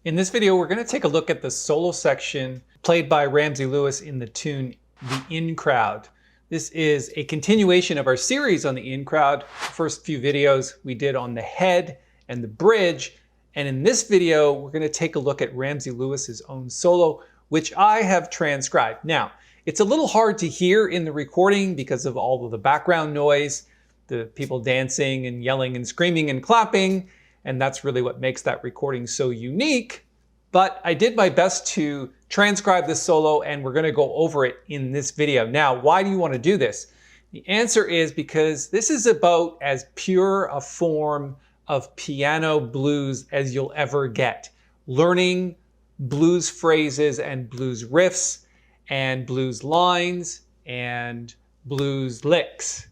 In this video, we're going to take a look at the solo section played by Ramsey Lewis in the tune The In Crowd. This is a continuation of our series on the In Crowd. The first few videos we did on the head and the bridge. And in this video, we're going to take a look at Ramsey Lewis's own solo, which I have transcribed. Now, it's a little hard to hear in the recording because of all of the background noise, the people dancing and yelling and screaming and clapping. And that's really what makes that recording so unique. But I did my best to transcribe this solo, and we're going to go over it in this video. Now, why do you want to do this? The answer is because this is about as pure a form of piano blues as you'll ever get. Learning blues phrases and blues riffs and blues lines and blues licks.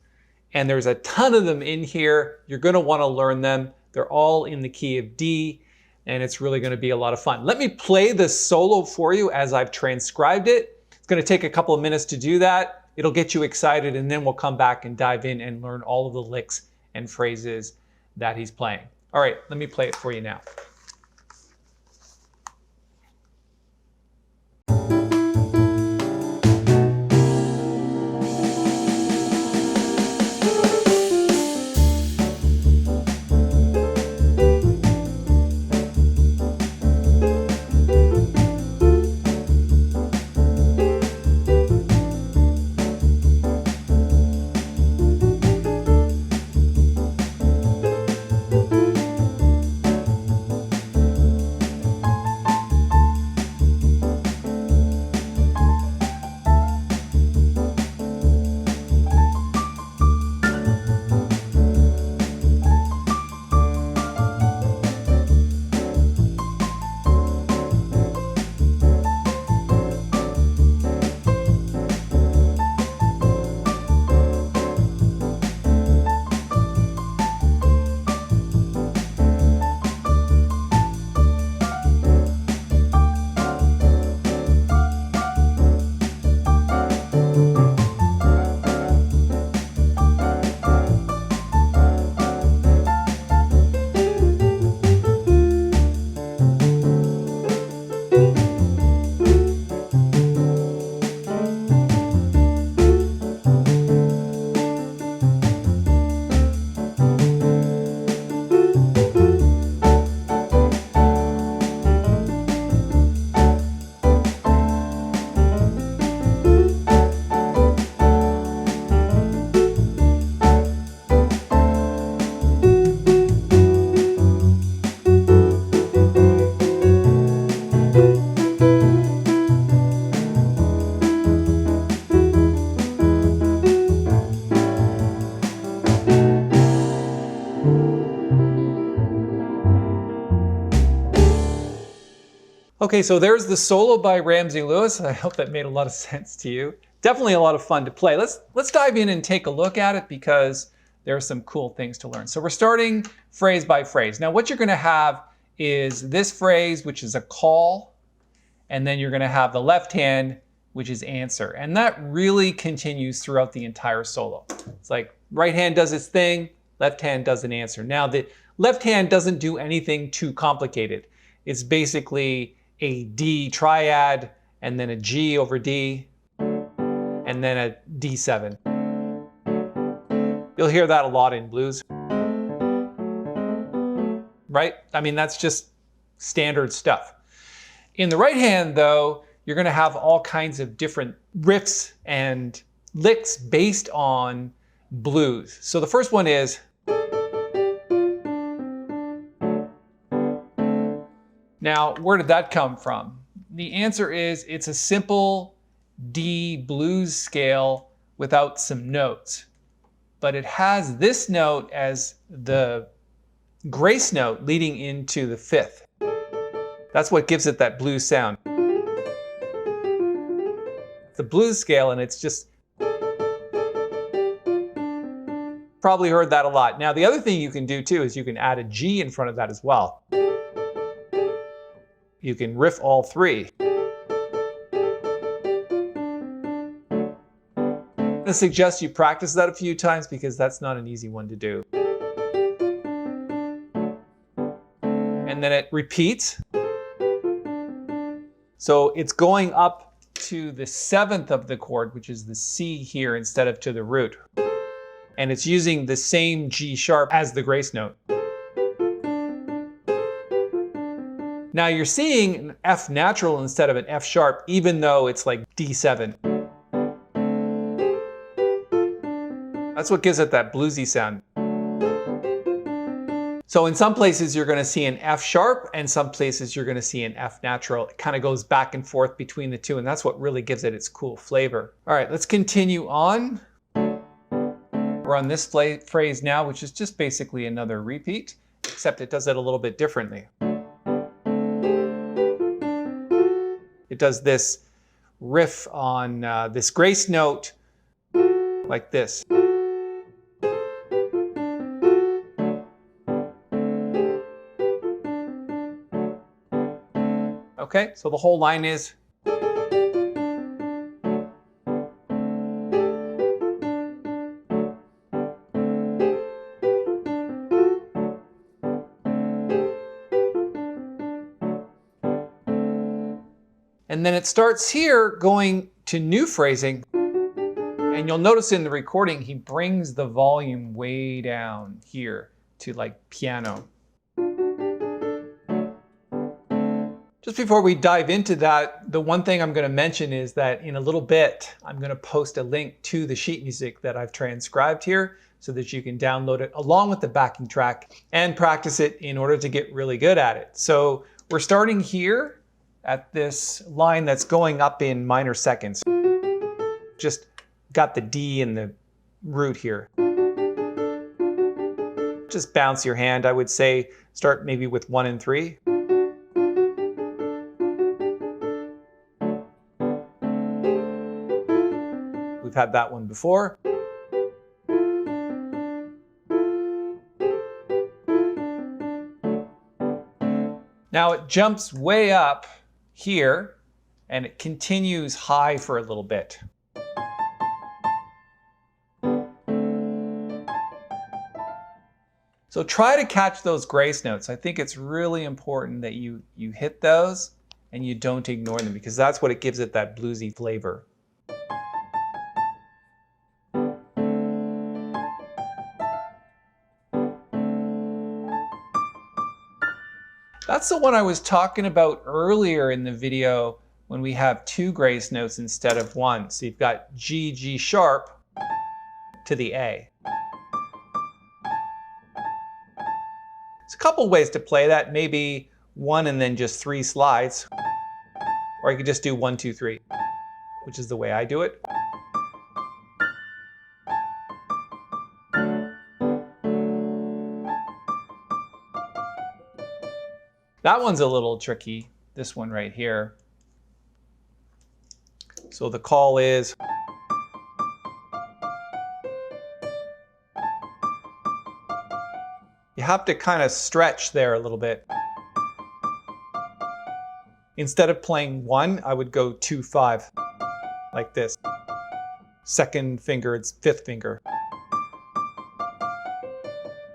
And there's a ton of them in here. You're going to want to learn them. They're all in the key of D, and it's really going to be a lot of fun. Let me play this solo for you as I've transcribed it. It's going to take a couple of minutes to do that. It'll get you excited, and then we'll come back and dive in and learn all of the licks and phrases that he's playing. All right, let me play it for you now. Okay, so there's the solo by Ramsey Lewis. I hope that made a lot of sense to you. Definitely a lot of fun to play. Let's dive in and take a look at it because there are some cool things to learn. So we're starting phrase by phrase. Now what you're going to have is this phrase, which is a call, and then you're going to have the left hand, which is answer. And that really continues throughout the entire solo. It's like right hand does its thing, left hand does an answer. Now the left hand doesn't do anything too complicated. It's basically a D triad, and then a G over D, and then a D7. You'll hear that a lot in blues. Right? I mean, that's just standard stuff. In the right hand, though, you're going to have all kinds of different riffs and licks based on blues. So the first one is, now, where did that come from? The answer is it's a simple D blues scale without some notes. But it has this note as the grace note leading into the fifth. That's what gives it that blues sound. It's a blues scale, and it's just probably heard that a lot. Now, the other thing you can do too is you can add a G in front of that as well. You can riff all three. I'm going to suggest you practice that a few times because that's not an easy one to do. And then it repeats. So it's going up to the 7th of the chord, which is the C here, instead of to the root. And it's using the same G sharp as the grace note. Now you're seeing an F natural instead of an F sharp, even though it's like D7. That's what gives it that bluesy sound. So in some places you're going to see an F sharp, and some places you're going to see an F natural. It kind of goes back and forth between the two, and that's what really gives it its cool flavor. All right, let's continue on. We're on this phrase now, which is just basically another repeat, except it does it a little bit differently. It does this riff on this grace note like this. Okay, so the whole line is. And then it starts here going to new phrasing. And you'll notice in the recording, he brings the volume way down here to like piano. Just before we dive into that, the one thing I'm going to mention is that in a little bit, I'm going to post a link to the sheet music that I've transcribed here so that you can download it along with the backing track and practice it in order to get really good at it. So we're starting here at this line that's going up in minor seconds. Just got the D in the root here. Just bounce your hand, I would say. Start maybe with 1 and 3. We've had that one before. Now it jumps way up here and it continues high for a little bit. So try to catch those grace notes. I think it's really important that you hit those and you don't ignore them, because that's what it gives it that bluesy flavor. That's the one I was talking about earlier in the video when we have 2 grace notes instead of 1. So you've got G, G sharp to the A. There's a couple ways to play that. Maybe 1 and then just 3 slides. Or you could just do 1, 2, 3, which is the way I do it. That one's a little tricky, this one right here. So the call is. You have to kind of stretch there a little bit. Instead of playing 1, I would go 2, 5, like this. 2nd finger, it's 5th finger.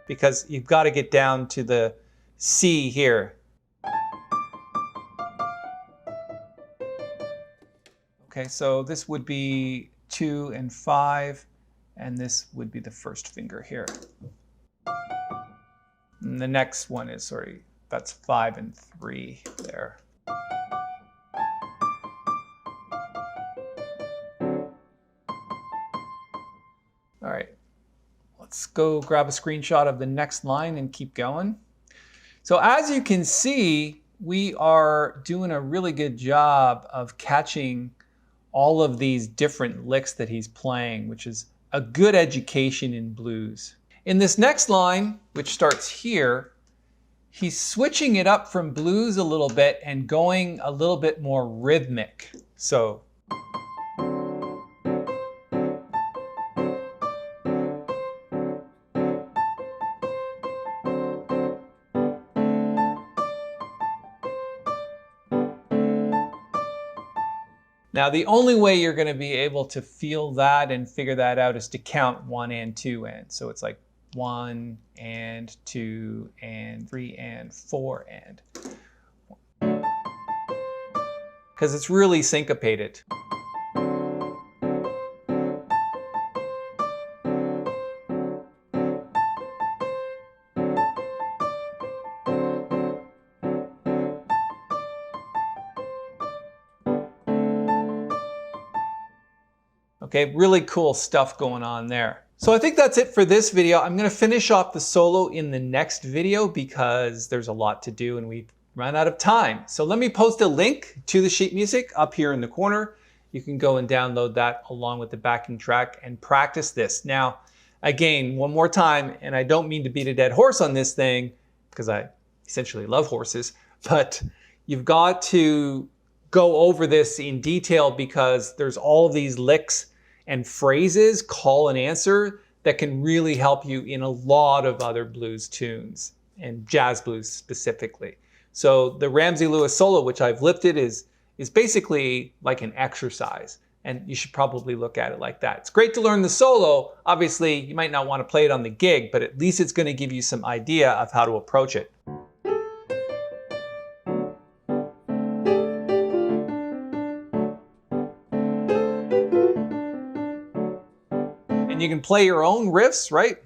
Because you've got to get down to the C here. Okay, so this would be 2 and 5, and this would be the 1st finger here. And the next one is, sorry, that's 5 and 3 there. All right, let's go grab a screenshot of the next line and keep going. So as you can see, we are doing a really good job of catching all of these different licks that he's playing, which is a good education in blues. In this next line, which starts here, he's switching it up from blues a little bit and going a little bit more rhythmic. So now, the only way you're going to be able to feel that and figure that out is to count 1 and 2 and. So it's like 1 and 2 and 3 and 4 and. because it's really syncopated. Okay, really cool stuff going on there. So I think that's it for this video. I'm going to finish off the solo in the next video because there's a lot to do and we've run out of time. So let me post a link to the sheet music up here in the corner. You can go and download that along with the backing track and practice this. Now, again, one more time, and I don't mean to beat a dead horse on this thing because I essentially love horses, but you've got to go over this in detail because there's all of these licks and phrases, call and answer, that can really help you in a lot of other blues tunes and jazz blues specifically. So the Ramsey Lewis solo, which I've lifted, is basically like an exercise, and you should probably look at it like that. It's great to learn the solo. Obviously, you might not want to play it on the gig, but at least it's going to give you some idea of how to approach it. And you can play your own riffs, right?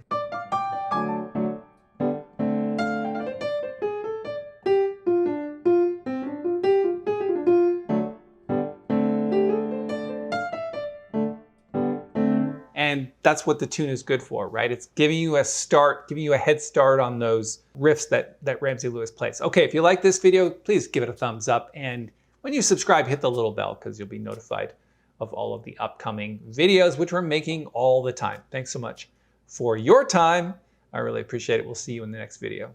And that's what the tune is good for, right? It's giving you a start, giving you a head start on those riffs that Ramsey Lewis plays. Okay, if you like this video, please give it a thumbs up. And when you subscribe, hit the little bell because you'll be notified of all of the upcoming videos, which we're making all the time. Thanks so much for your time. I really appreciate it. We'll see you in the next video.